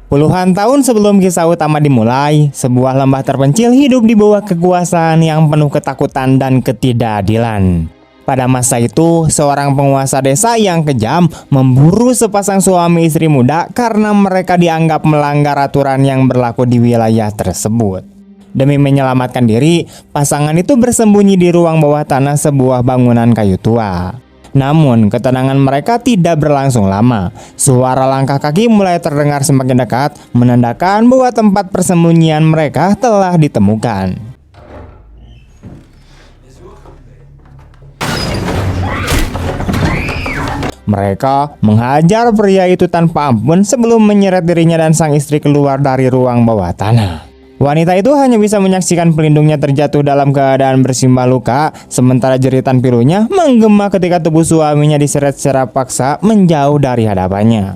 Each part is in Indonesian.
Puluhan tahun sebelum kisah utama dimulai, sebuah lembah terpencil hidup di bawah kekuasaan yang penuh ketakutan dan ketidakadilan. Pada masa itu, seorang penguasa desa yang kejam memburu sepasang suami istri muda karena mereka dianggap melanggar aturan yang berlaku di wilayah tersebut. Demi menyelamatkan diri, pasangan itu bersembunyi di ruang bawah tanah sebuah bangunan kayu tua. Namun, ketenangan mereka tidak berlangsung lama. Suara langkah kaki mulai terdengar semakin dekat, menandakan bahwa tempat persembunyian mereka telah ditemukan. Mereka menghajar pria itu tanpa ampun sebelum menyeret dirinya dan sang istri keluar dari ruang bawah tanah. Wanita itu hanya bisa menyaksikan pelindungnya terjatuh dalam keadaan bersimbah luka, sementara jeritan pilunya menggema ketika tubuh suaminya diseret secara paksa menjauh dari hadapannya.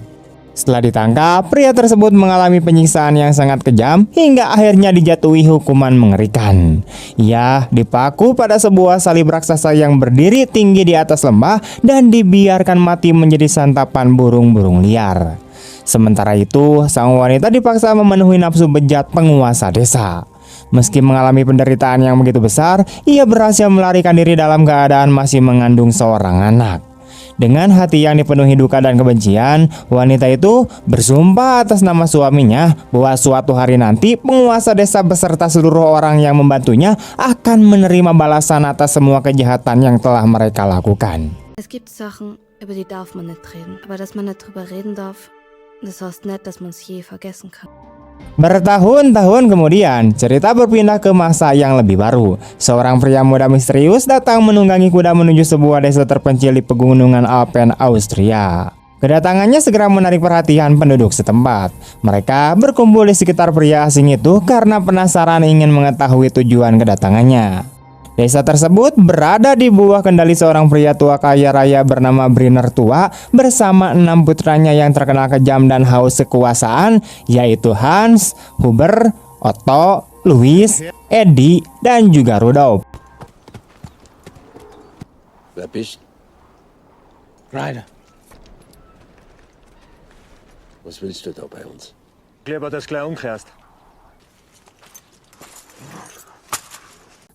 Setelah ditangkap, pria tersebut mengalami penyiksaan yang sangat kejam hingga akhirnya dijatuhi hukuman mengerikan. Ia dipaku pada sebuah salib raksasa yang berdiri tinggi di atas lembah dan dibiarkan mati menjadi santapan burung-burung liar. Sementara itu, sang wanita dipaksa memenuhi nafsu bejat penguasa desa. Meski mengalami penderitaan yang begitu besar, ia berhasil melarikan diri dalam keadaan masih mengandung seorang anak. Dengan hati yang dipenuhi duka dan kebencian, wanita itu bersumpah atas nama suaminya bahwa suatu hari nanti penguasa desa beserta seluruh orang yang membantunya akan menerima balasan atas semua kejahatan yang telah mereka lakukan. Es gibt Sachen, über die darf man nicht reden, aber dass man nicht drüber reden darf, das heißt nicht, dass man es je vergessen kann. Bertahun-tahun kemudian, cerita berpindah ke masa yang lebih baru. Seorang pria muda misterius datang menunggangi kuda menuju sebuah desa terpencil di pegunungan Alpen, Austria. Kedatangannya segera menarik perhatian penduduk setempat. Mereka berkumpul di sekitar pria asing itu karena penasaran ingin mengetahui tujuan kedatangannya. Desa tersebut berada di bawah kendali seorang pria tua kaya raya bernama Briner Tua bersama 6 putranya yang terkenal kejam dan haus kekuasaan, yaitu Hans, Huber, Otto, Louis, Eddie, dan juga Rudolf. Wer bist? Ryder, Was willst du da bei uns? lieber das gleich umkehrst.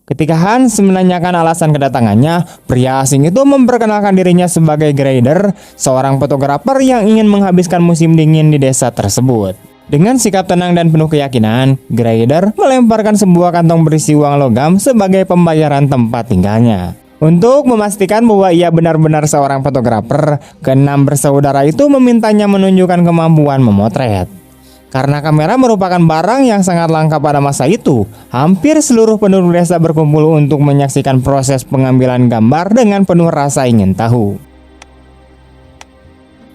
Ketika Hans menanyakan alasan kedatangannya, pria asing itu memperkenalkan dirinya sebagai Greider, seorang fotografer yang ingin menghabiskan musim dingin di desa tersebut. Dengan sikap tenang dan penuh keyakinan, Greider melemparkan sebuah kantong berisi uang logam sebagai pembayaran tempat tinggalnya. Untuk memastikan bahwa ia benar-benar seorang fotografer, keenam bersaudara itu memintanya menunjukkan kemampuan memotret. Karena kamera merupakan barang yang sangat langka pada masa itu, hampir seluruh penduduk desa berkumpul untuk menyaksikan proses pengambilan gambar dengan penuh rasa ingin tahu.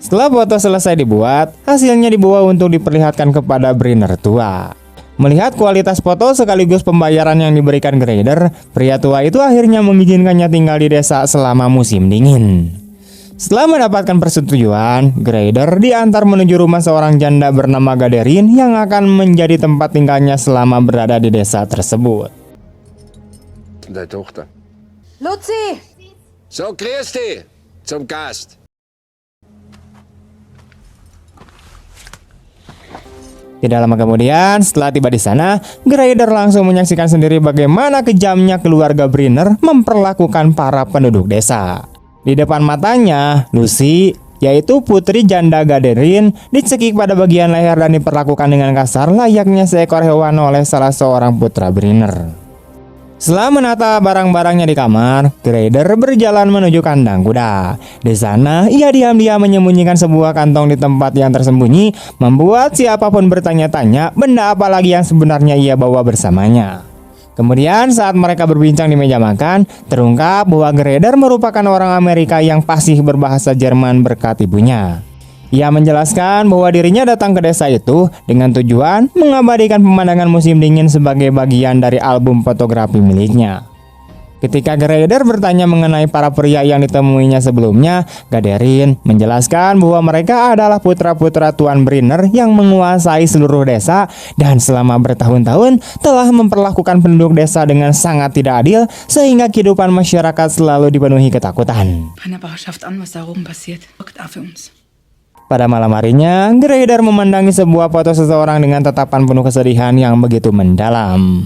Setelah foto selesai dibuat, hasilnya dibawa untuk diperlihatkan kepada Briner Tua. Melihat kualitas foto sekaligus pembayaran yang diberikan Greider, pria tua itu akhirnya mengizinkannya tinggal di desa selama musim dingin. Setelah mendapatkan persetujuan, Greider diantar menuju rumah seorang janda bernama Gaderin yang akan menjadi tempat tinggalnya selama berada di desa tersebut. Deine Tochter. Luzi! So, grüß dich zum Gast. Tidak lama kemudian, setelah tiba di sana, Greider langsung menyaksikan sendiri bagaimana kejamnya keluarga Briner memperlakukan para penduduk desa. Di depan matanya, Lucy, yaitu putri janda Gaderin, dicekik pada bagian leher dan diperlakukan dengan kasar layaknya seekor hewan oleh salah seorang putra Briner. Setelah menata barang-barangnya di kamar, Greider berjalan menuju kandang kuda. Di sana, ia diam-diam menyembunyikan sebuah kantong di tempat yang tersembunyi, membuat siapapun bertanya-tanya benda apa lagi yang sebenarnya ia bawa bersamanya. Kemudian saat mereka berbincang di meja makan, terungkap bahwa Greider merupakan orang Amerika yang fasih berbahasa Jerman berkat ibunya. Ia menjelaskan bahwa dirinya datang ke desa itu dengan tujuan mengabadikan pemandangan musim dingin sebagai bagian dari album fotografi miliknya. Ketika Greider bertanya mengenai para pria yang ditemuinya sebelumnya, Gaderin menjelaskan bahwa mereka adalah putra-putra Tuan Briner yang menguasai seluruh desa dan selama bertahun-tahun telah memperlakukan penduduk desa dengan sangat tidak adil sehingga kehidupan masyarakat selalu dipenuhi ketakutan. Keiner Barschaft an, was da oben passiert. Wirkt auch für uns. Pada malam harinya, Greider memandangi sebuah foto seseorang dengan tatapan penuh kesedihan yang begitu mendalam.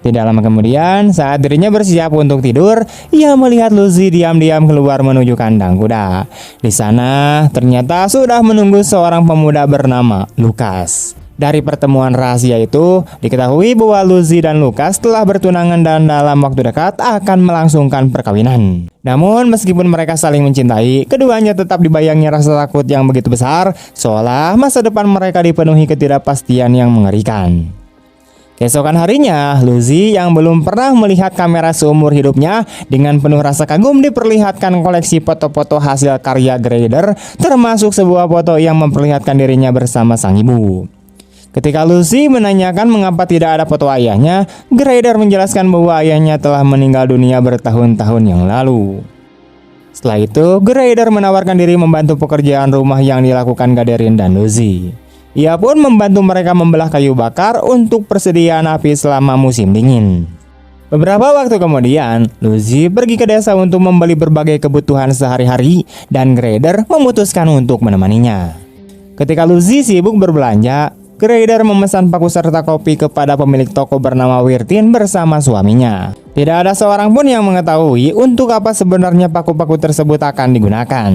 Tidak lama kemudian, saat dirinya bersiap untuk tidur, ia melihat Lucy diam-diam keluar menuju kandang kuda. Di sana, ternyata sudah menunggu seorang pemuda bernama Lucas. Dari pertemuan rahasia itu, diketahui bahwa Lucy dan Lucas telah bertunangan dan dalam waktu dekat akan melangsungkan perkawinan. Namun meskipun mereka saling mencintai, keduanya tetap dibayangi rasa takut yang begitu besar, seolah masa depan mereka dipenuhi ketidakpastian yang mengerikan. Keesokan harinya, Lucy yang belum pernah melihat kamera seumur hidupnya dengan penuh rasa kagum diperlihatkan koleksi foto-foto hasil karya Greider, termasuk sebuah foto yang memperlihatkan dirinya bersama sang ibu. Ketika Lucy menanyakan mengapa tidak ada foto ayahnya, Greider menjelaskan bahwa ayahnya telah meninggal dunia bertahun-tahun yang lalu. Setelah itu, Greider menawarkan diri membantu pekerjaan rumah yang dilakukan Gaderin dan Lucy. Ia pun membantu mereka membelah kayu bakar untuk persediaan api selama musim dingin. Beberapa waktu kemudian, Lucy pergi ke desa untuk membeli berbagai kebutuhan sehari-hari dan Greider memutuskan untuk menemaninya. Ketika Lucy sibuk berbelanja, Greider memesan paku serta kopi kepada pemilik toko bernama Wirtin bersama suaminya. Tidak ada seorang pun yang mengetahui untuk apa sebenarnya paku-paku tersebut akan digunakan.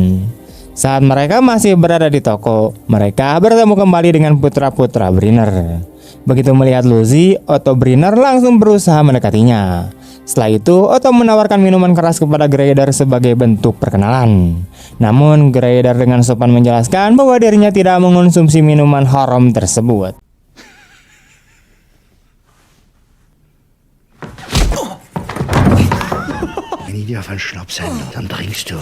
Saat mereka masih berada di toko, mereka bertemu kembali dengan putra-putra Brinner. Begitu melihat Lucy, Otto Brinner langsung berusaha mendekatinya. Setelah itu, Otto menawarkan minuman keras kepada Greider sebagai bentuk perkenalan. Namun, Greider dengan sopan menjelaskan bahwa dirinya tidak mengonsumsi minuman haram tersebut. Wenn die dir auf einen Schnaps sein, dann trinkst du.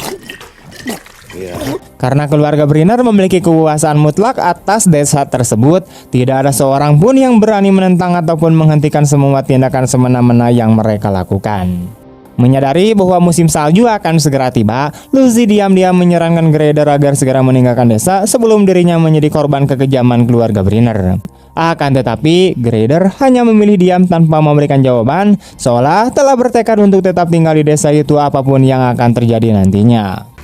Karena keluarga Brinner memiliki kekuasaan mutlak atas desa tersebut, tidak ada seorang pun yang berani menentang ataupun menghentikan semua tindakan semena-mena yang mereka lakukan. Menyadari bahwa musim salju akan segera tiba, Lucy diam-diam menyarankan Greider agar segera meninggalkan desa sebelum dirinya menjadi korban kekejaman keluarga Brinner. Akan tetapi, Greider hanya memilih diam tanpa memberikan jawaban, seolah telah bertekad untuk tetap tinggal di desa itu apapun yang akan terjadi nantinya.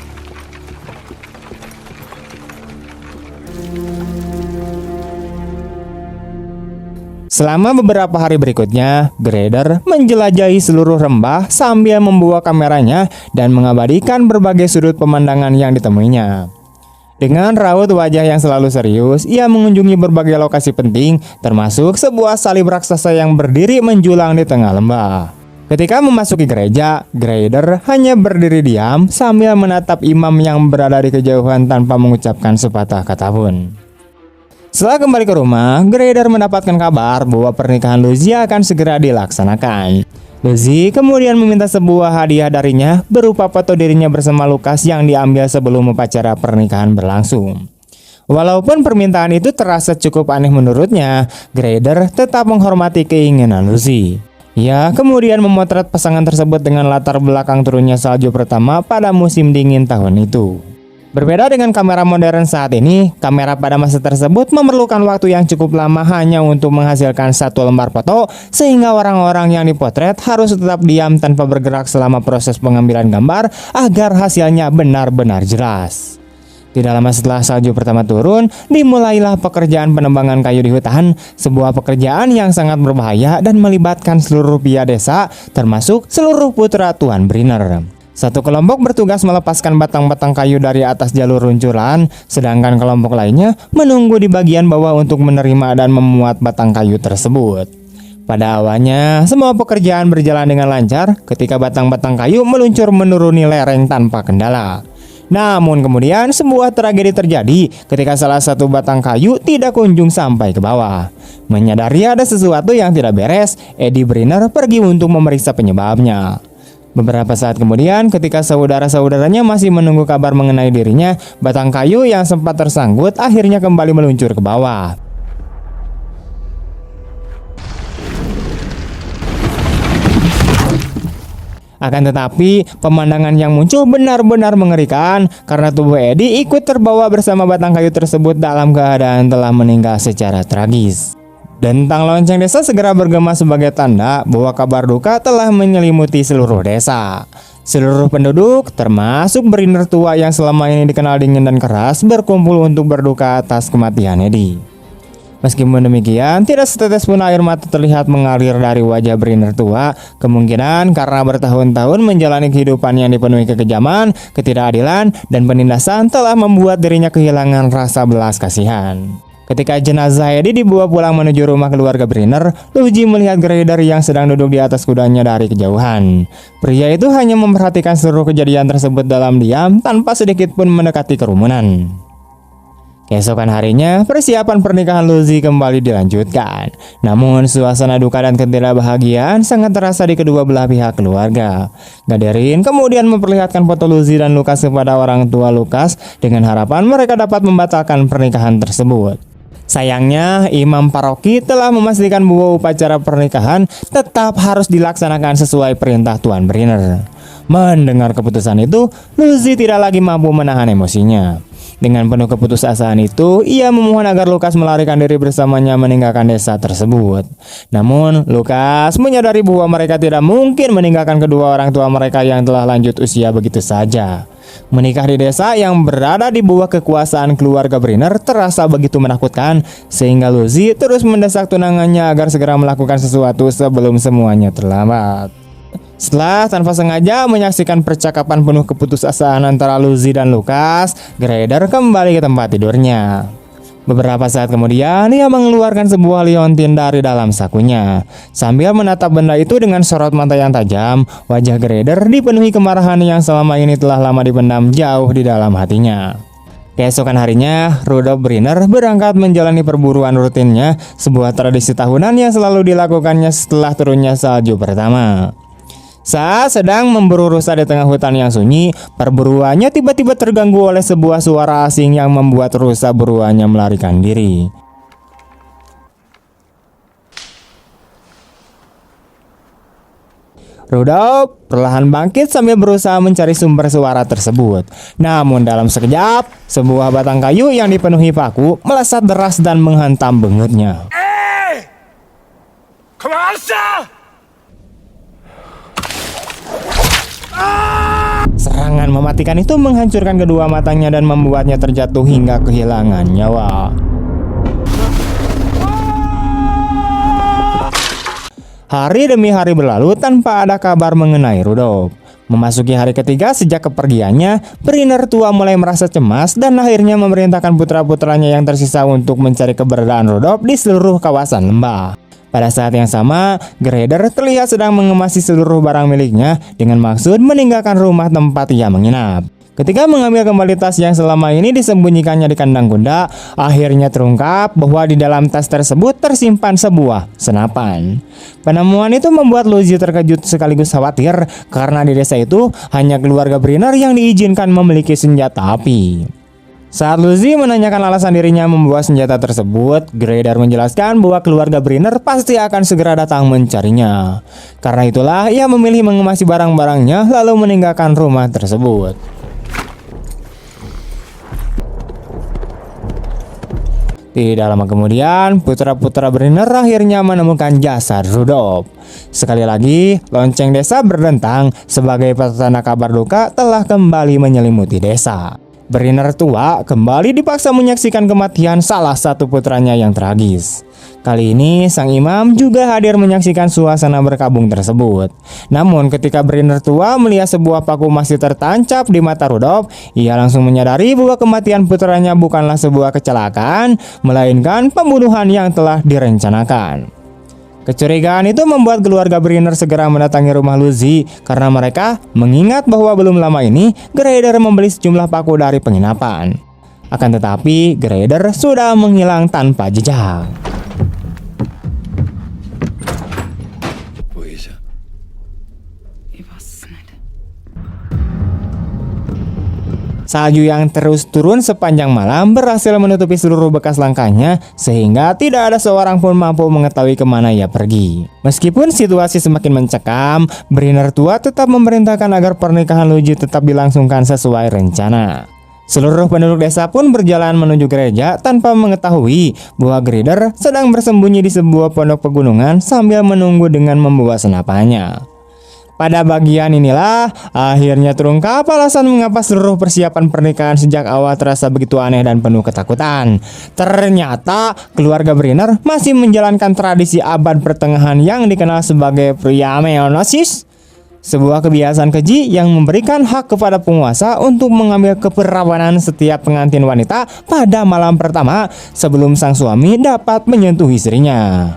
Selama beberapa hari berikutnya, Greider menjelajahi seluruh lembah sambil membawa kameranya dan mengabadikan berbagai sudut pemandangan yang ditemuinya. Dengan raut wajah yang selalu serius, ia mengunjungi berbagai lokasi penting, termasuk sebuah salib raksasa yang berdiri menjulang di tengah lembah. Ketika memasuki gereja, Greider hanya berdiri diam sambil menatap imam yang berada di kejauhan tanpa mengucapkan sepatah kata pun. Setelah kembali ke rumah, Greider mendapatkan kabar bahwa pernikahan Lucy akan segera dilaksanakan. Lucy kemudian meminta sebuah hadiah darinya berupa foto dirinya bersama Lucas yang diambil sebelum upacara pernikahan berlangsung. Walaupun permintaan itu terasa cukup aneh menurutnya, Greider tetap menghormati keinginan Lucy. Ia kemudian memotret pasangan tersebut dengan latar belakang turunnya salju pertama pada musim dingin tahun itu. Berbeda dengan kamera modern saat ini, kamera pada masa tersebut memerlukan waktu yang cukup lama hanya untuk menghasilkan satu lembar foto, sehingga orang-orang yang dipotret harus tetap diam tanpa bergerak selama proses pengambilan gambar agar hasilnya benar-benar jelas. Tidak lama setelah salju pertama turun, dimulailah pekerjaan penebangan kayu di hutan, sebuah pekerjaan yang sangat berbahaya dan melibatkan seluruh pihak desa, termasuk seluruh putra Tuan Brinner. Satu kelompok bertugas melepaskan batang-batang kayu dari atas jalur luncuran, sedangkan kelompok lainnya menunggu di bagian bawah untuk menerima dan memuat batang kayu tersebut. Pada awalnya, semua pekerjaan berjalan dengan lancar ketika batang-batang kayu meluncur menuruni lereng tanpa kendala. Namun kemudian sebuah tragedi terjadi ketika salah satu batang kayu tidak kunjung sampai ke bawah. Menyadari ada sesuatu yang tidak beres, Eddie Brinner pergi untuk memeriksa penyebabnya. Beberapa saat kemudian, ketika saudara-saudaranya masih menunggu kabar mengenai dirinya, batang kayu yang sempat tersangkut akhirnya kembali meluncur ke bawah. Akan tetapi, pemandangan yang muncul benar-benar mengerikan karena tubuh Eddie ikut terbawa bersama batang kayu tersebut dalam keadaan telah meninggal secara tragis. Dentang lonceng desa segera bergema sebagai tanda bahwa kabar duka telah menyelimuti seluruh desa. Seluruh penduduk, termasuk Brenner tua yang selama ini dikenal dingin dan keras, berkumpul untuk berduka atas kematian Eddie. Meskipun demikian, tidak setetes pun air mata terlihat mengalir dari wajah Brenner tua, kemungkinan karena bertahun-tahun menjalani kehidupan yang dipenuhi kekejaman, ketidakadilan, dan penindasan telah membuat dirinya kehilangan rasa belas kasihan. Ketika jenazah Eddie dibawa pulang menuju rumah keluarga Brenner, Luigi melihat Greider yang sedang duduk di atas kudanya dari kejauhan. Pria itu hanya memperhatikan seluruh kejadian tersebut dalam diam tanpa sedikit pun mendekati kerumunan. Keesokan harinya, persiapan pernikahan Luigi kembali dilanjutkan. Namun, suasana duka dan ketidakbahagiaan sangat terasa di kedua belah pihak keluarga. Gaderin kemudian memperlihatkan foto Luigi dan Lukas kepada orang tua Lukas dengan harapan mereka dapat membatalkan pernikahan tersebut. Sayangnya, imam paroki telah memastikan bahwa upacara pernikahan tetap harus dilaksanakan sesuai perintah Tuan Brenner. Mendengar keputusan itu, Luigi tidak lagi mampu menahan emosinya. Dengan penuh keputusasaan itu, ia memohon agar Lukas melarikan diri bersamanya meninggalkan desa tersebut. Namun, Lukas menyadari bahwa mereka tidak mungkin meninggalkan kedua orang tua mereka yang telah lanjut usia begitu saja. Menikah di desa yang berada di bawah kekuasaan keluarga Brenner terasa begitu menakutkan, sehingga Luigi terus mendesak tunangannya agar segera melakukan sesuatu sebelum semuanya terlambat. Setelah tanpa sengaja menyaksikan percakapan penuh keputusasaan antara Luigi dan Lukas, Greider kembali ke tempat tidurnya. Beberapa saat kemudian, ia mengeluarkan sebuah liontin dari dalam sakunya. Sambil menatap benda itu dengan sorot mata yang tajam, wajah Greider dipenuhi kemarahan yang selama ini telah lama dipendam jauh di dalam hatinya. Keesokan harinya, Rudolf Brenner berangkat menjalani perburuan rutinnya, sebuah tradisi tahunan yang selalu dilakukannya setelah turunnya salju pertama. Saat sedang memburu rusa di tengah hutan yang sunyi, perburuannya tiba-tiba terganggu oleh sebuah suara asing yang membuat rusa buruannya melarikan diri. Rudolf perlahan bangkit sambil berusaha mencari sumber suara tersebut. Namun dalam sekejap, sebuah batang kayu yang dipenuhi paku melesat deras dan menghantam bengutnya. Serangan mematikan itu menghancurkan kedua matanya dan membuatnya terjatuh hingga kehilangan nyawa. Hari demi hari berlalu tanpa ada kabar mengenai Rudolf. Memasuki hari ketiga sejak kepergiannya, Brenner tua mulai merasa cemas dan akhirnya memerintahkan putra-putranya yang tersisa untuk mencari keberadaan Rudolf di seluruh kawasan lembah. Pada saat yang sama, Greider terlihat sedang mengemasi seluruh barang miliknya dengan maksud meninggalkan rumah tempat ia menginap. Ketika mengambil kembali tas yang selama ini disembunyikannya di kandang kuda, akhirnya terungkap bahwa di dalam tas tersebut tersimpan sebuah senapan. Penemuan itu membuat Luigi terkejut sekaligus khawatir karena di desa itu hanya keluarga Brenner yang diizinkan memiliki senjata api. Saat Luigi menanyakan alasan dirinya membawa senjata tersebut, Greider menjelaskan bahwa keluarga Brenner pasti akan segera datang mencarinya. Karena itulah ia memilih mengemasi barang-barangnya lalu meninggalkan rumah tersebut. Tidak lama kemudian, putra-putra Brenner akhirnya menemukan jasad Rudolf. Sekali lagi, lonceng desa berdentang sebagai petanda kabar duka telah kembali menyelimuti desa. Brenner tua kembali dipaksa menyaksikan kematian salah satu putranya yang tragis. Kali ini sang imam juga hadir menyaksikan suasana berkabung tersebut. Namun ketika Brenner tua melihat sebuah paku masih tertancap di mata Rudolf, ia langsung menyadari bahwa kematian putranya bukanlah sebuah kecelakaan, melainkan pembunuhan yang telah direncanakan. Kecurigaan itu membuat keluarga Brenner segera mendatangi rumah Luigi karena mereka mengingat bahwa belum lama ini Greider membeli sejumlah paku dari penginapan. Akan tetapi Greider sudah menghilang tanpa jejak. Salju yang terus turun sepanjang malam berhasil menutupi seluruh bekas langkahnya sehingga tidak ada seorang pun mampu mengetahui kemana ia pergi. Meskipun situasi semakin mencekam, Brenner tua tetap memerintahkan agar pernikahan Luigi tetap dilangsungkan sesuai rencana. Seluruh penduduk desa pun berjalan menuju gereja tanpa mengetahui bahwa Greider sedang bersembunyi di sebuah pondok pegunungan sambil menunggu dengan membawa senapannya. Pada bagian inilah akhirnya terungkap alasan mengapa seluruh persiapan pernikahan sejak awal terasa begitu aneh dan penuh ketakutan. Ternyata keluarga Brenner masih menjalankan tradisi abad pertengahan yang dikenal sebagai Priameonosis, sebuah kebiasaan keji yang memberikan hak kepada penguasa untuk mengambil keperawanan setiap pengantin wanita pada malam pertama sebelum sang suami dapat menyentuh istrinya.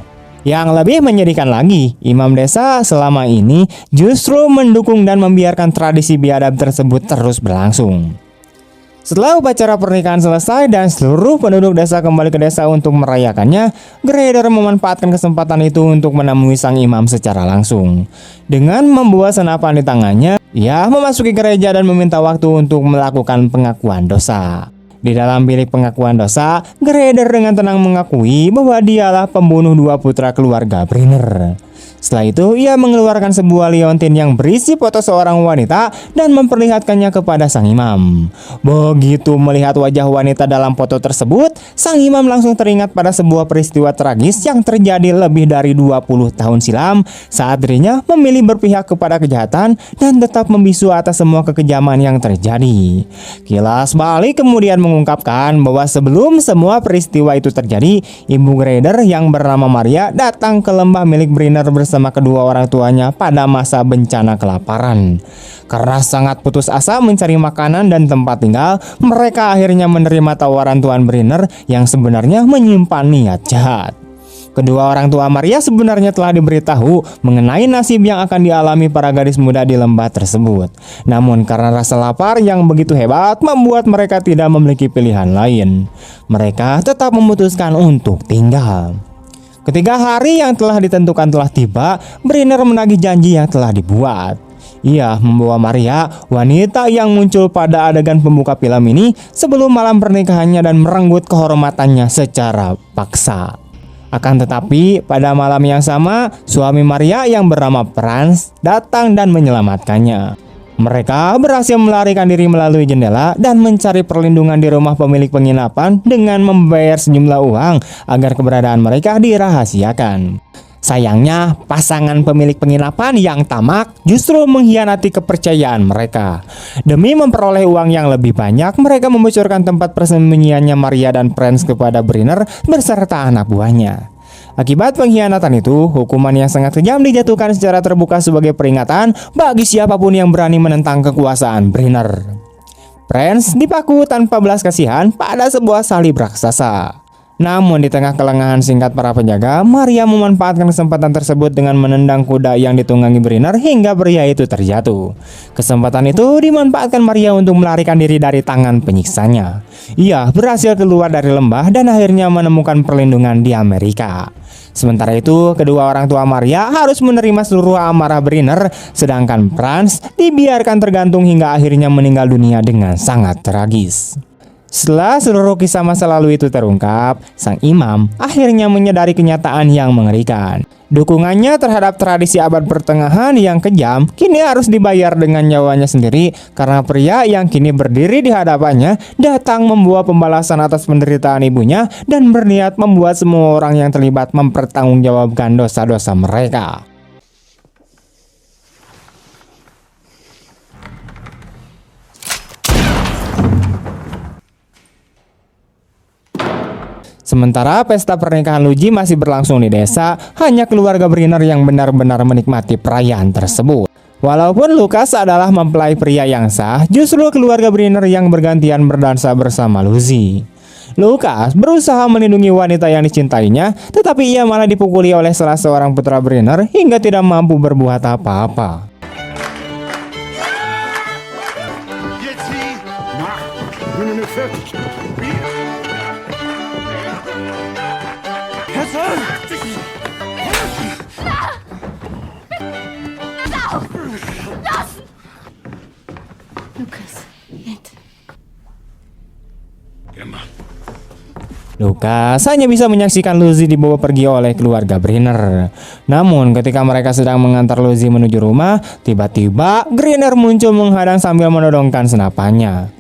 Yang lebih menyedihkan lagi, imam desa selama ini justru mendukung dan membiarkan tradisi biadab tersebut terus berlangsung. Setelah upacara pernikahan selesai dan seluruh penduduk desa kembali ke desa untuk merayakannya, Greider memanfaatkan kesempatan itu untuk menemui sang imam secara langsung. Dengan membawa senapan di tangannya, ia memasuki gereja dan meminta waktu untuk melakukan pengakuan dosa. Di dalam bilik pengakuan dosa, Greider dengan tenang mengakui bahwa dialah pembunuh 2 putra keluarga Brenner. Setelah itu, ia mengeluarkan sebuah liontin yang berisi foto seorang wanita dan memperlihatkannya kepada sang imam. Begitu melihat wajah wanita dalam foto tersebut, sang imam langsung teringat pada sebuah peristiwa tragis yang terjadi lebih dari 20 tahun silam saat dirinya memilih berpihak kepada kejahatan dan tetap membisu atas semua kekejaman yang terjadi. Kilas balik kemudian mengungkapkan bahwa sebelum semua peristiwa itu terjadi, ibu Greider yang bernama Maria datang ke lembah milik Brenner bersama kedua orang tuanya pada masa bencana kelaparan. Karena sangat putus asa mencari makanan dan tempat tinggal, mereka akhirnya menerima tawaran Tuan Brenner yang sebenarnya menyimpan niat jahat. Kedua orang tua Maria sebenarnya telah diberitahu mengenai nasib yang akan dialami para gadis muda di lembah tersebut. Namun karena rasa lapar yang begitu hebat membuat mereka tidak memiliki pilihan lain. Mereka tetap memutuskan untuk tinggal. Ketika hari yang telah ditentukan telah tiba, Brenner menagih janji yang telah dibuat. Ia membawa Maria, wanita yang muncul pada adegan pembuka film ini, sebelum malam pernikahannya dan merenggut kehormatannya secara paksa. Akan tetapi, pada malam yang sama, suami Maria yang bernama Franz datang dan menyelamatkannya. Mereka berhasil melarikan diri melalui jendela dan mencari perlindungan di rumah pemilik penginapan dengan membayar sejumlah uang agar keberadaan mereka dirahasiakan. Sayangnya, pasangan pemilik penginapan yang tamak justru mengkhianati kepercayaan mereka. Demi memperoleh uang yang lebih banyak, mereka membocorkan tempat persembunyiannya Maria dan Franz kepada Brenner beserta anak buahnya. Akibat pengkhianatan itu, hukuman yang sangat kejam dijatuhkan secara terbuka sebagai peringatan bagi siapapun yang berani menentang kekuasaan Brenner. Franz dipaku tanpa belas kasihan pada sebuah salib raksasa. Namun di tengah kelengahan singkat para penjaga, Maria memanfaatkan kesempatan tersebut dengan menendang kuda yang ditunggangi Brenner hingga pria itu terjatuh. Kesempatan itu dimanfaatkan Maria untuk melarikan diri dari tangan penyiksanya. Ia berhasil keluar dari lembah dan akhirnya menemukan perlindungan di Amerika. Sementara itu, kedua orang tua Maria harus menerima seluruh amarah Brenner, sedangkan Franz dibiarkan tergantung hingga akhirnya meninggal dunia dengan sangat tragis. Setelah seluruh kisah masa lalu itu terungkap, sang imam akhirnya menyadari kenyataan yang mengerikan. Dukungannya terhadap tradisi abad pertengahan yang kejam kini harus dibayar dengan nyawanya sendiri karena pria yang kini berdiri di hadapannya datang membawa pembalasan atas penderitaan ibunya dan berniat membuat semua orang yang terlibat mempertanggungjawabkan dosa-dosa mereka. Sementara pesta pernikahan Luigi masih berlangsung di desa, hanya keluarga Brenner yang benar-benar menikmati perayaan tersebut. Walaupun Lukas adalah mempelai pria yang sah, justru keluarga Brenner yang bergantian berdansa bersama Lucy. Lukas berusaha melindungi wanita yang dicintainya, tetapi ia malah dipukuli oleh salah seorang putra Brenner hingga tidak mampu berbuat apa-apa. Lukas hanya bisa menyaksikan Lucy dibawa pergi oleh keluarga Brenner. Namun ketika mereka sedang mengantar Lucy menuju rumah, tiba-tiba Brenner muncul menghadang sambil menodongkan senapannya.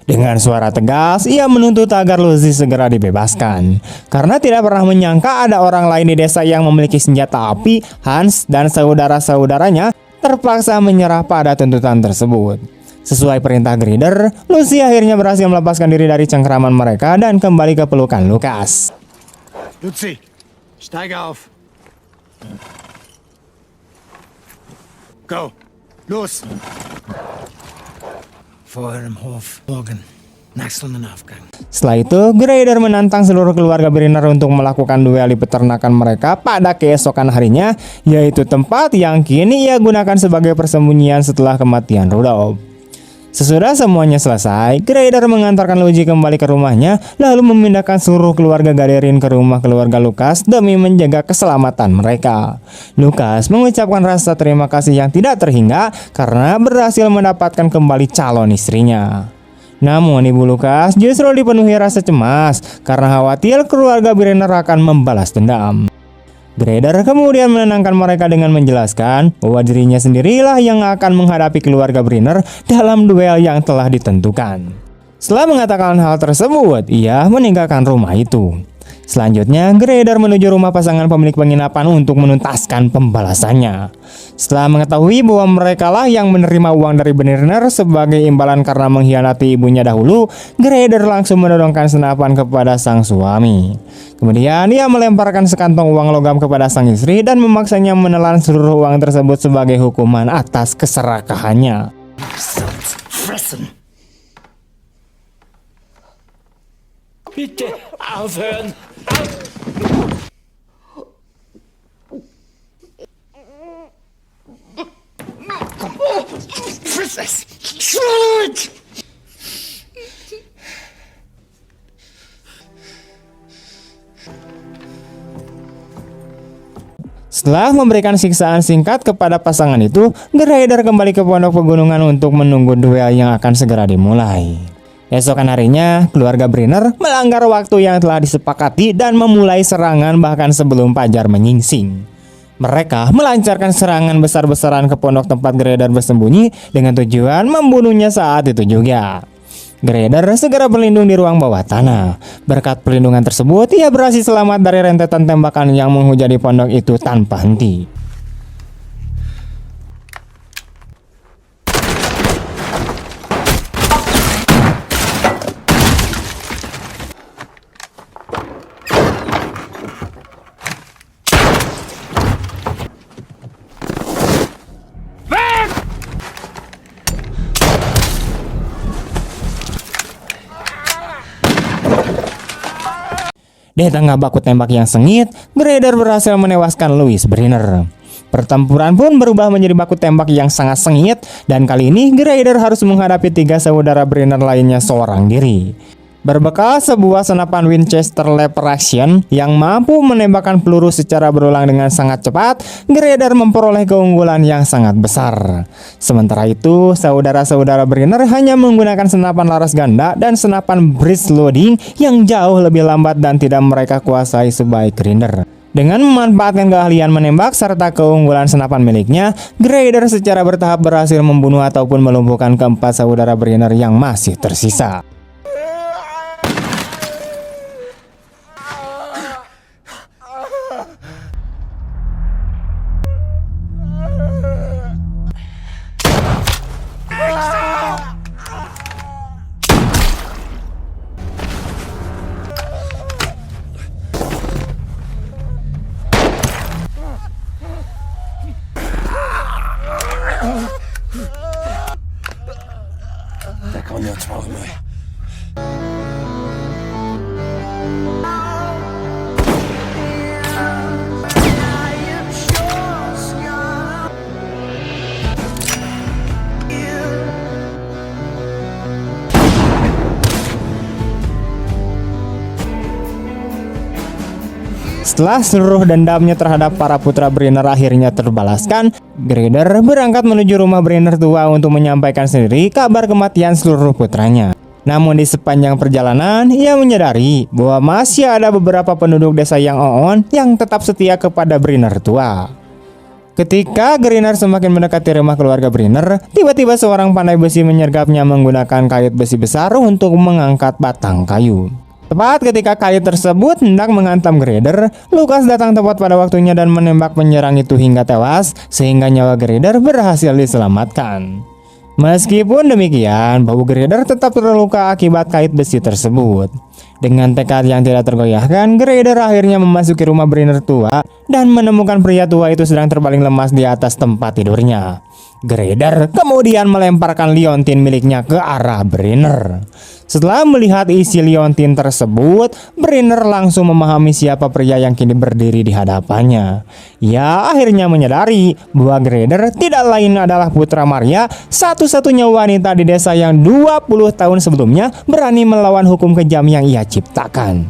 Dengan suara tegas, ia menuntut agar Lucy segera dibebaskan. Karena tidak pernah menyangka ada orang lain di desa yang memiliki senjata api, Hans dan saudara-saudaranya terpaksa menyerah pada tuntutan tersebut. Sesuai perintah Grider, Lucy akhirnya berhasil melepaskan diri dari cengkraman mereka dan kembali ke pelukan Lukas. Luzi, steige auf. Go. Los. Vorher im Hof. Morgen. Nach Sonnenaufgang. Setelah itu, Grider menantang seluruh keluarga Brenner untuk melakukan duel di peternakan mereka pada keesokan harinya, yaitu tempat yang kini ia gunakan sebagai persembunyian setelah kematian Rudolf. Sesudah semuanya selesai, Grider mengantarkan Lucy kembali ke rumahnya, lalu memindahkan seluruh keluarga Gaderin ke rumah keluarga Lukas demi menjaga keselamatan mereka. Lukas mengucapkan rasa terima kasih yang tidak terhingga karena berhasil mendapatkan kembali calon istrinya. Namun ibu Lukas justru dipenuhi rasa cemas karena khawatir keluarga Brenner akan membalas dendam. Grider kemudian menenangkan mereka dengan menjelaskan bahwa dirinya sendirilah yang akan menghadapi keluarga Brenner dalam duel yang telah ditentukan. Setelah mengatakan hal tersebut, ia meninggalkan rumah itu. Selanjutnya, Grider menuju rumah pasangan pemilik penginapan untuk menuntaskan pembalasannya. Setelah mengetahui bahwa merekalah yang menerima uang dari Brenner sebagai imbalan karena mengkhianati ibunya dahulu, Grider langsung menodongkan senapan kepada sang suami. Kemudian ia melemparkan sekantong uang logam kepada sang istri dan memaksanya menelan seluruh uang tersebut sebagai hukuman atas keserakahannya. Fressen. Bitte aufhören. Friss es. Schlut! Setelah memberikan siksaan singkat kepada pasangan itu, Grider kembali ke pondok pegunungan untuk menunggu duel yang akan segera dimulai. Esokan harinya, keluarga Brenner melanggar waktu yang telah disepakati dan memulai serangan bahkan sebelum fajar menyingsing. Mereka melancarkan serangan besar-besaran ke pondok tempat Grider bersembunyi dengan tujuan membunuhnya saat itu juga. Grider segera berlindung di ruang bawah tanah. Berkat perlindungan tersebut, ia berhasil selamat dari rentetan tembakan yang menghujani pondok itu tanpa henti. Di tengah baku tembak yang sengit, Grider berhasil menewaskan Louis Brenner. Pertempuran pun berubah menjadi baku tembak yang sangat sengit, dan kali ini Grider harus menghadapi 3 saudara Brenner lainnya seorang diri. Berbekal sebuah senapan Winchester Lever Action yang mampu menembakkan peluru secara berulang dengan sangat cepat, Grider memperoleh keunggulan yang sangat besar. Sementara itu, saudara-saudara Brenner hanya menggunakan senapan laras ganda dan senapan breech loading yang jauh lebih lambat dan tidak mereka kuasai sebaik Grider. Dengan memanfaatkan keahlian menembak serta keunggulan senapan miliknya, Grider secara bertahap berhasil membunuh ataupun melumpuhkan keempat saudara Brenner yang masih tersisa. Da kommen wir uns morgen neu. Setelah seluruh dendamnya terhadap para putra Brenner akhirnya terbalaskan, Grider berangkat menuju rumah Brenner tua untuk menyampaikan sendiri kabar kematian seluruh putranya. Namun di sepanjang perjalanan, ia menyadari bahwa masih ada beberapa penduduk desa yang oon yang tetap setia kepada Brenner tua. Ketika Greener semakin mendekati rumah keluarga Brenner, tiba-tiba seorang pandai besi menyergapnya menggunakan kait besi besar untuk mengangkat batang kayu. Tepat ketika kait tersebut hendak menghantam Grader, Lucas datang tepat pada waktunya dan menembak penyerang itu hingga tewas, sehingga nyawa Grader berhasil diselamatkan. Meskipun demikian, bahu Grader tetap terluka akibat kait besi tersebut. Dengan tekad yang tidak tergoyahkan, Grader akhirnya memasuki rumah Brenner tua dan menemukan pria tua itu sedang terbaling lemas di atas tempat tidurnya. Grader kemudian melemparkan liontin miliknya ke arah Brenner. Setelah melihat isi liontin tersebut, Brenner langsung memahami siapa pria yang kini berdiri di hadapannya. Ia akhirnya menyadari bahwa Grader tidak lain adalah putra Maria, satu-satunya wanita di desa yang 20 tahun sebelumnya berani melawan hukum kejam yang ia ciptakan.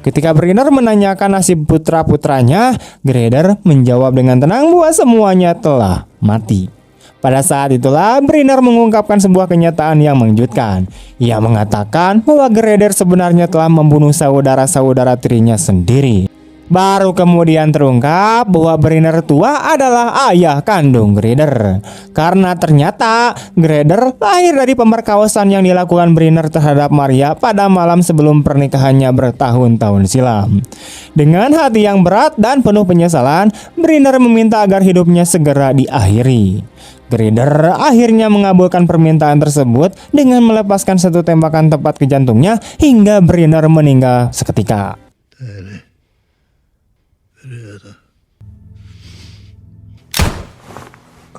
Ketika Brenner menanyakan nasib putra-putranya, Grader menjawab dengan tenang bahwa semuanya telah mati. Pada saat itulah Brenner mengungkapkan sebuah kenyataan yang mengejutkan. Ia mengatakan bahwa Grader sebenarnya telah membunuh saudara-saudara tirinya sendiri. Baru kemudian terungkap bahwa Brenner tua adalah ayah kandung Grader. Karena ternyata Grader lahir dari pemerkosaan yang dilakukan Brenner terhadap Maria pada malam sebelum pernikahannya bertahun-tahun silam. Dengan hati yang berat dan penuh penyesalan, Brenner meminta agar hidupnya segera diakhiri. Grader akhirnya mengabulkan permintaan tersebut dengan melepaskan satu tembakan tepat ke jantungnya hingga Brenner meninggal seketika.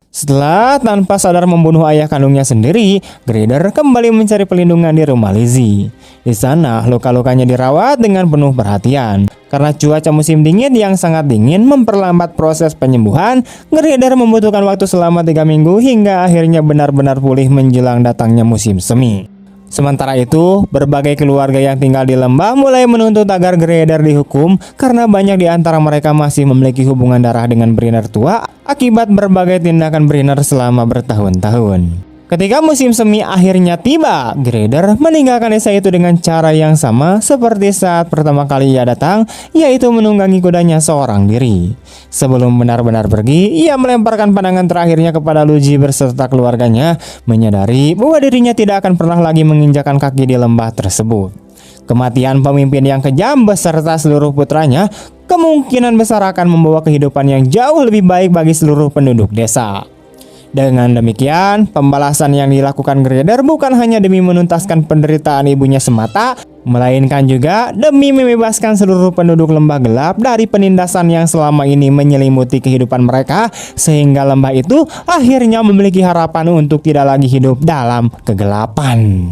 Setelah tanpa sadar membunuh ayah kandungnya sendiri, Grader kembali mencari perlindungan di rumah Lizzie. Di sana, luka-lukanya dirawat dengan penuh perhatian. Karena cuaca musim dingin yang sangat dingin memperlambat proses penyembuhan, Grader membutuhkan waktu selama 3 minggu hingga akhirnya benar-benar pulih menjelang datangnya musim semi. Sementara itu, berbagai keluarga yang tinggal di lembah mulai menuntut agar Grader dihukum karena banyak di antara mereka masih memiliki hubungan darah dengan Brenner tua akibat berbagai tindakan Brenner selama bertahun-tahun. Ketika musim semi akhirnya tiba, Grader meninggalkan desa itu dengan cara yang sama seperti saat pertama kali ia datang, yaitu menunggangi kudanya seorang diri. Sebelum benar-benar pergi, ia melemparkan pandangan terakhirnya kepada Luigi beserta keluarganya, menyadari bahwa dirinya tidak akan pernah lagi menginjakan kaki di lembah tersebut. Kematian pemimpin yang kejam beserta seluruh putranya kemungkinan besar akan membawa kehidupan yang jauh lebih baik bagi seluruh penduduk desa. Dengan demikian, pembalasan yang dilakukan Grader bukan hanya demi menuntaskan penderitaan ibunya semata, melainkan juga demi membebaskan seluruh penduduk lembah gelap dari penindasan yang selama ini menyelimuti kehidupan mereka, sehingga lembah itu akhirnya memiliki harapan untuk tidak lagi hidup dalam kegelapan.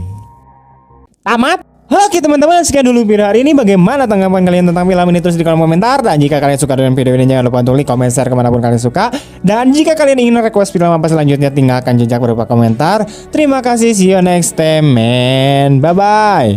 Tamat. Oke teman-teman, sekian dulu video hari ini. Bagaimana tanggapan kalian tentang film ini? Tulis di kolom komentar. Dan jika kalian suka dengan video ini, jangan lupa untuk like, comment, share kemanapun kalian suka. Dan jika kalian ingin request film apa selanjutnya, tinggalkan jejak berupa komentar. Terima kasih, see you next time, man. Bye-bye.